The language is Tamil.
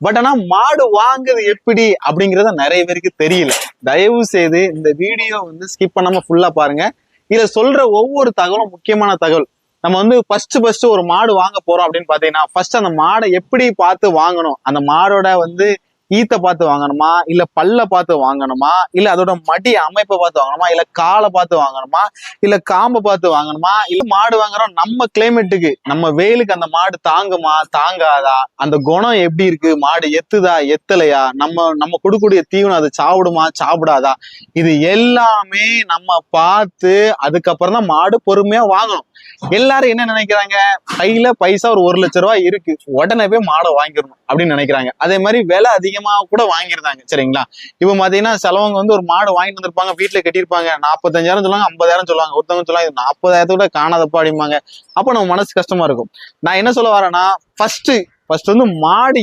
பட் ஆனா மாடு வாங்குறது எப்படி அப்படிங்கறத நிறைய பேருக்கு தெரியல. தயவு செய்து இந்த வீடியோ வந்து ஸ்கிப் பண்ணாம ஃபுல்லா பாருங்க. இதுல சொல்ற ஒவ்வொரு தகவலும் முக்கியமான தகவல். நம்ம வந்து ஃபர்ஸ்ட் ஒரு மாடு வாங்க போறோம் அப்படின்னு பாத்தீங்கன்னா ஃபர்ஸ்ட் அந்த மாடை எப்படி பார்த்து வாங்கணும், அந்த மாடோட வந்து ஈத்த பார்த்து வாங்கணுமா, இல்ல பல்ல பார்த்து வாங்கணுமா, இல்ல அதோட மடி அமைப்பை பார்த்து வாங்கணுமா, இல்ல காலை பார்த்து வாங்கணுமா, இல்ல காம்பை பார்த்து வாங்கணுமா, இல்ல மாடு வாங்குறோம் நம்ம கிளைமேட்டுக்கு நம்ம வெயிலுக்கு அந்த மாடு தாங்குமா தாங்காதா, அந்த குணம் எப்படி இருக்கு, மாடு எத்துதா எத்தலையா, நம்ம கொடுக்கக்கூடிய தீவனம் அது சாப்பிடுமா சாப்பிடாதா, இது எல்லாமே நம்ம பார்த்து அதுக்கப்புறம் தான் மாடு பொறுமையா வாங்கணும். எல்லாரும் என்ன நினைக்கிறாங்க, கையில பைசா ஒரு 1,00,000 ரூபாய் இருக்கு, உடனே போய் மாடை வாங்கிடணும் அப்படின்னு நினைக்கிறாங்க. அதே மாதிரி விலை அதிகமா கூட வாங்கிருந்தாங்க. சரிங்களா, இப்ப பாத்தீங்கன்னா சிலவங்க வந்து ஒரு மாடு வாங்கிட்டு வந்திருப்பாங்க, வீட்டுல கட்டியிருப்பாங்க, 45,000 சொல்லுவாங்க, 50,000 சொல்லுவாங்க. ஒருத்தவங்க சொல்லுவாங்க 40,000 கூட காணாதப்பா அப்படிம்பாங்க. அப்ப நம்ம மனசு கஷ்டமா இருக்கும். நான் என்ன சொல்ல வரேன்னா, ஃபர்ஸ்ட் வந்து மாடு